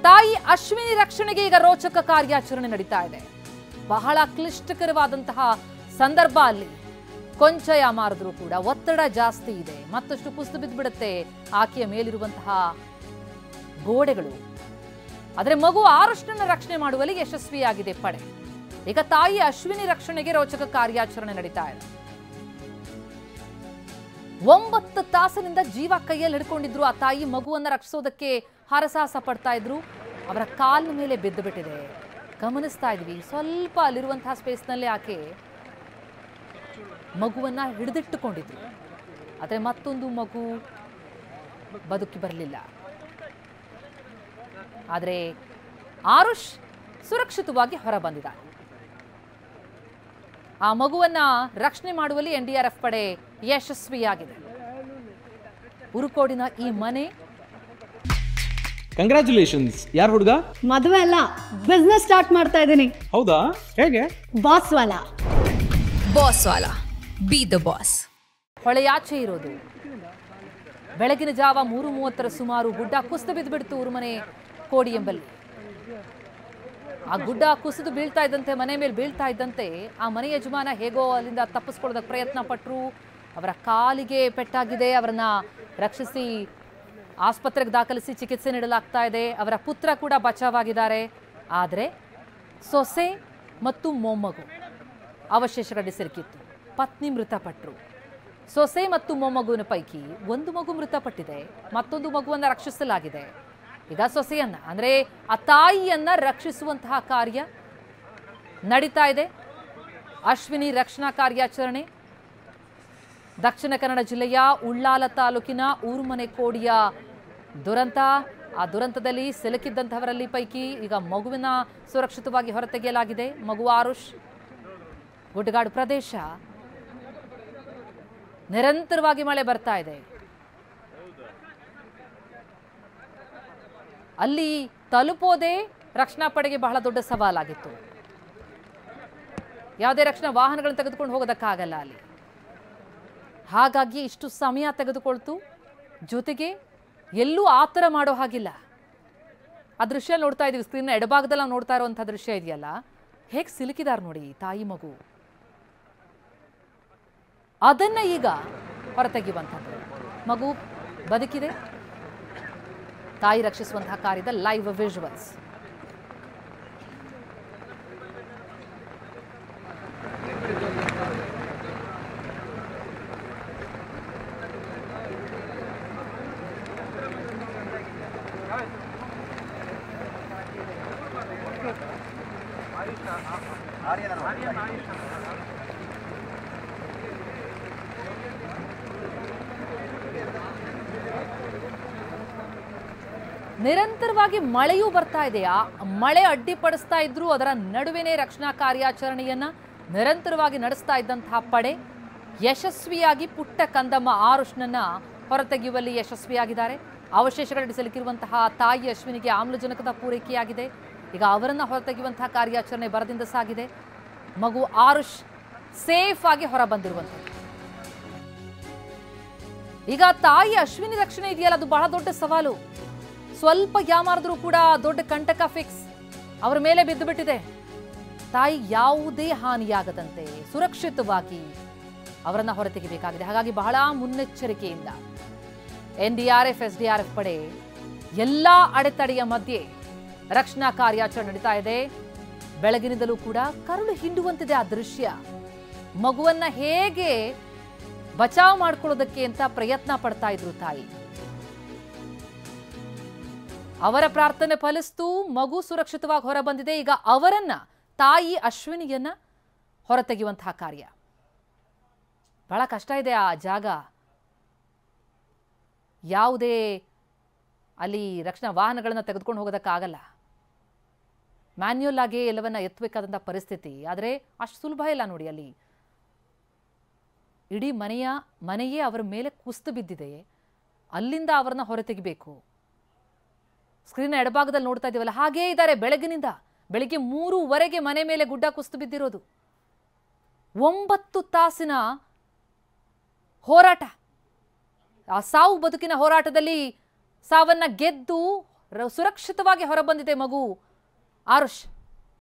ತಾಯಿ ಅಶ್ವಿನಿ ರಕ್ಷಣೆಗೆ ಈಗ ರೋಚಕ ಕಾರ್ಯಾಚರಣೆ ನಡೀತಾ ಇದೆ. ಬಹಳ ಕ್ಲಿಷ್ಟಕರವಾದಂತಹ ಸಂದರ್ಭ ಅಲ್ಲಿ. ಕೊಂಚ ಯಾಮಾರಿದ್ರೂ ಕೂಡ ಒತ್ತಡ ಜಾಸ್ತಿ ಇದೆ. ಮತ್ತಷ್ಟು ಕುಸಿದು ಬಿದ್ದುಬಿಡುತ್ತೆ ಆಕೆಯ ಮೇಲಿರುವಂತಹ ಗೋಡೆಗಳು. ಆದರೆ ಮಗು ಆರುಷ್ನನ್ನ ರಕ್ಷಣೆ ಮಾಡುವಲ್ಲಿ ಯಶಸ್ವಿಯಾಗಿದೆ ಪಡೆ. ಈಗ ತಾಯಿ ಅಶ್ವಿನಿ ರಕ್ಷಣೆಗೆ ರೋಚಕ ಕಾರ್ಯಾಚರಣೆ ನಡೀತಾ ಇದೆ. 9 ತಾಸಿನಿಂದ ಜೀವ ಕೈಯಲ್ಲಿ ಹಿಡ್ಕೊಂಡಿದ್ರು ಆ ತಾಯಿ. ಮಗುವನ್ನ ರಕ್ಷಿಸೋದಕ್ಕೆ ಹರಸಾಹಸ ಪಡ್ತಾ ಇದ್ರು. ಅವರ ಕಾಲಿನ ಮೇಲೆ ಬಿದ್ದು ಬಿಟ್ಟಿದೆ. ಗಮನಿಸ್ತಾ ಇದ್ವಿ ಸ್ವಲ್ಪ ಅಲ್ಲಿರುವಂತಹ ಸ್ಪೇಸ್ನಲ್ಲೇ ಆಕೆ ಮಗುವನ್ನ ಹಿಡಿದಿಟ್ಟುಕೊಂಡಿದ್ರು. ಆದರೆ ಮತ್ತೊಂದು ಮಗು ಬದುಕಿ ಬರಲಿಲ್ಲ. ಆದರೆ ಆರುಷ್ ಸುರಕ್ಷಿತವಾಗಿ ಹೊರ ಬಂದಿದ್ದಾರೆ. ಆ ಮಗುವನ್ನ ರಕ್ಷಣೆ ಮಾಡುವಲ್ಲಿ NDRF ಪಡೆ ಯಶಸ್ವಿಯಾಗಿದೆ. ಉರುಕೋಡಿನ ಈ ಮನೆ. ಕಂಗ್ರಾಚುಲೇಷನ್ಸ್. ಯಾರು ಹುಡುಗ? ಮದುವೆ ಅಲ್ಲ, ಬಿಸ್ನೆಸ್ ಸ್ಟಾರ್ಟ್ ಮಾಡ್ತಾ ಇದ್ದೀನಿ. ಹೌದಾ? ಹೇಗೆ? ಬಾಸ್ ವಾಲಾ. ಬಾಸ್ ವಾಲಾ, ಬಿ ದ ಬಾಸ್. ಹೊಳೆಯಾಚೆ ಇರೋದು. ಬೆಳಗಿನ ಜಾವ 3:30 ಸುಮಾರು ಗುಡ್ಡ ಕುಸಿದು ಬಿದ್ದುಬಿಡ್ತು ಉರುಮನೆ ಕೋಡಿ ಎಂಬಲ್ಲಿ. ಆ ಗುಡ್ಡ ಕುಸಿದು ಬೀಳ್ತಾ ಇದ್ದಂತೆ, ಮನೆ ಮೇಲೆ ಬೀಳ್ತಾ ಇದ್ದಂತೆ ಆ ಮನೆ ಯಜಮಾನ ಹೇಗೋ ಅಲ್ಲಿಂದ ತಪ್ಪಿಸ್ಕೊಳ್ಳೋದಕ್ಕೆ ಪ್ರಯತ್ನ ಪಟ್ಟರು. ಅವರ ಕಾಲಿಗೆ ಪೆಟ್ಟಾಗಿದೆ. ಅವರನ್ನ ರಕ್ಷಿಸಿ ಆಸ್ಪತ್ರೆಗೆ ದಾಖಲಿಸಿ ಚಿಕಿತ್ಸೆ ನೀಡಲಾಗ್ತಾ ಇದೆ. ಅವರ ಪುತ್ರ ಕೂಡ ಬಚಾವಾಗಿದ್ದಾರೆ. ಆದರೆ ಸೊಸೆ ಮತ್ತು ಮೊಮ್ಮಗು ಅವಶೇಷಗಳಲ್ಲಿ ಸಿಲುಕಿತ್ತು. ಪತ್ನಿ ಮೃತಪಟ್ಟರು. ಸೊಸೆ ಮತ್ತು ಮೊಮ್ಮಗುವಿನ ಪೈಕಿ ಒಂದು ಮಗು ಮೃತಪಟ್ಟಿದೆ. ಮತ್ತೊಂದು ಮಗುವನ್ನು ರಕ್ಷಿಸಲಾಗಿದೆ. ಈಗ ಸೊಸೆಯನ್ನ ಅಂದ್ರೆ ಆ ತಾಯಿಯನ್ನ ರಕ್ಷಿಸುವಂತಹ ಕಾರ್ಯ ನಡೀತಾ ಇದೆ. ಅಶ್ವಿನಿ ರಕ್ಷಣಾ ಕಾರ್ಯಾಚರಣೆ ದಕ್ಷಿಣ ಕನ್ನಡ ಜಿಲ್ಲೆಯ ಉಳ್ಳಾಲ ತಾಲೂಕಿನ ಊರುಮನೆ ಕೋಡಿಯ ದುರಂತ. ಆ ದುರಂತದಲ್ಲಿ ಸಿಲುಕಿದ್ದಂಥವರಲ್ಲಿ ಪೈಕಿ ಈಗ ಮಗುವಿನ ಸುರಕ್ಷಿತವಾಗಿ ಹೊರತೆಗೆಯಲಾಗಿದೆ. ಮಗು ಆರುಷ್. ಗುಡ್ಡಗಾಡು ಪ್ರದೇಶ, ನಿರಂತರವಾಗಿ ಮಳೆ ಬರ್ತಾ ಇದೆ. ಅಲ್ಲಿ ತಲುಪೋದೇ ರಕ್ಷಣಾ ಪಡೆಗೆ ಬಹಳ ದೊಡ್ಡ ಸವಾಲಾಗಿತ್ತು. ಯಾವುದೇ ರಕ್ಷಣಾ ವಾಹನಗಳನ್ನು ತೆಗೆದುಕೊಂಡು ಹೋಗೋದಕ್ಕಾಗಲ್ಲ ಅಲ್ಲಿ. ಹಾಗಾಗಿ ಇಷ್ಟು ಸಮಯ ತೆಗೆದುಕೊಳ್ತು. ಜೊತೆಗೆ ಎಲ್ಲೂ ಆ ಥರ ಮಾಡೋ ಹಾಗಿಲ್ಲ. ಆ ದೃಶ್ಯ ನೋಡ್ತಾ ಇದೀವಿ ಸ್ಕ್ರೀನ್ನ ಎಡಭಾಗದಲ್ಲಿ ನಾವು ನೋಡ್ತಾ ಇರುವಂಥ ದೃಶ್ಯ ಇದೆಯಲ್ಲ, ಹೇಗೆ ಸಿಲುಕಿದಾರೆ ನೋಡಿ ತಾಯಿ ಮಗು. ಅದನ್ನ ಈಗ ಹೊರತೆಗೆಯುವಂಥದ್ದು. ಮಗು ಬದುಕಿದೆ. ತಾಯಿ ರಕ್ಷಿಸುವಂತಹ ಕಾರ್ಯದ ಲೈವ್ ವಿಜುವಲ್ಸ್. ನಿರಂತರವಾಗಿ ಮಳೆಯೂ ಬರ್ತಾ ಇದೆ. ಆ ಮಳೆ ಅಡ್ಡಿಪಡಿಸ್ತಾ ಇದ್ರು. ಅದರ ನಡುವೆನೇ ರಕ್ಷಣಾ ಕಾರ್ಯಾಚರಣೆಯನ್ನ ನಿರಂತರವಾಗಿ ನಡೆಸ್ತಾ ಇದ್ದಂತಹ ಪಡೆ ಯಶಸ್ವಿಯಾಗಿ ಪುಟ್ಟ ಕಂದಮ್ಮ ಆರುಷ್ನನ್ನ ಹೊರತೆಗೆಯುವಲ್ಲಿ ಯಶಸ್ವಿಯಾಗಿದ್ದಾರೆ. ಅವಶೇಷಗಳಲ್ಲಿ ಸಿಲುಕಿರುವಂತಹ ತಾಯಿ ಅಶ್ವಿನಿಗೆ ಆಮ್ಲಜನಕದ ಪೂರೈಕೆಯಾಗಿದೆ. ಈಗ ಅವರನ್ನ ಹೊರತೆಗೆಯುವಂತಹ ಕಾರ್ಯಾಚರಣೆ ಭರದಿಂದ ಸಾಗಿದೆ. ಮಗು ಆರುಷ್ ಸೇಫ್ ಆಗಿ ಹೊರ ಬಂದಿರುವಂಥದ್ದು. ಈಗ ತಾಯಿ ಅಶ್ವಿನಿ ರಕ್ಷಣೆ ಇದೆಯಲ್ಲ, ಅದು ಬಹಳ ದೊಡ್ಡ ಸವಾಲು. ಸ್ವಲ್ಪ ಯಾಮಾರಿದ್ರೂ ಕೂಡ ದೊಡ್ಡ ಕಂಟಕ ಫಿಕ್ಸ್ ಅವರ ಮೇಲೆ ಬಿದ್ದು ಬಿಟ್ಟಿದೆ. ತಾಯಿ ಯಾವುದೇ ಹಾನಿಯಾಗದಂತೆ ಸುರಕ್ಷಿತವಾಗಿ ಅವರನ್ನ ಹೊರತೆಗೆಯಬೇಕಾಗಿದೆ. ಹಾಗಾಗಿ ಬಹಳ ಮುನ್ನೆಚ್ಚರಿಕೆಯಿಂದ NDRF SDRF ಪಡೆ ಎಲ್ಲಾ ಅಡೆತಡೆಯ ಮಧ್ಯೆ ರಕ್ಷಣಾ ಕಾರ್ಯಾಚರಣೆ ನಡೀತಾ ಇದೆ. ಬೆಳಗಿನಿಂದಲೂ ಕೂಡ ಕರುಳು ಹಿಂಡುವಂತಿದೆ ಆ ದೃಶ್ಯ. ಮಗುವನ್ನ ಹೇಗೆ ಬಚಾವ್ ಮಾಡ್ಕೊಳ್ಳೋದಕ್ಕೆ ಅಂತ ಪ್ರಯತ್ನ ಪಡ್ತಾ ಇದ್ರು ತಾಯಿ. ಅವರ ಪ್ರಾರ್ಥನೆ ಫಲಿಸ್ತು. ಮಗು ಸುರಕ್ಷಿತವಾಗಿ ಹೊರ ಬಂದಿದೆ. ಈಗ ಅವರನ್ನ, ತಾಯಿ ಅಶ್ವಿನಿಯನ್ನ ಹೊರತೆಗೆಯುವಂತಹ ಕಾರ್ಯ ಬಹಳ ಕಷ್ಟ ಇದೆ. ಆ ಜಾಗ ಯಾವುದೇ ಅಲ್ಲಿ ರಕ್ಷಣಾ ವಾಹನಗಳನ್ನ ತೆಗೆದುಕೊಂಡು ಹೋಗೋದಕ್ಕಾಗಲ್ಲ. ಮ್ಯಾನ್ಯುಯಲ್ ಆಗಿ ಎಲ್ಲವನ್ನ ಎತ್ತಬೇಕಾದಂಥ ಪರಿಸ್ಥಿತಿ. ಆದರೆ ಅಷ್ಟು ಸುಲಭ ಇಲ್ಲ ನೋಡಿ. ಅಲ್ಲಿ ಇಡೀ ಮನೆಯೇ ಅವರ ಮೇಲೆ ಕುಸಿದು ಬಿದ್ದಿದೆ. ಅಲ್ಲಿಂದ ಅವರನ್ನ ಹೊರತೆಗೆಯಬೇಕು. ಸ್ಕ್ರೀನ್ ಎಡಭಾಗದಲ್ಲಿ ನೋಡ್ತಾ ಇದೀವಲ್ಲ, ಹಾಗೇ ಇದ್ದಾರೆ. ಬೆಳಗ್ಗೆ 3:00 ಮನೆ ಮೇಲೆ ಗುಡ್ಡ ಕುಸಿದು ಬಿದ್ದಿರೋದು. 9 ತಾಸಿನ ಹೋರಾಟ. ಆ ಸಾವು ಬದುಕಿನ ಹೋರಾಟದಲ್ಲಿ ಸಾವನ್ನ ಗೆದ್ದು ಸುರಕ್ಷಿತವಾಗಿ ಹೊರಬಂದಿದೆ ಮಗು ಆರುಷ್.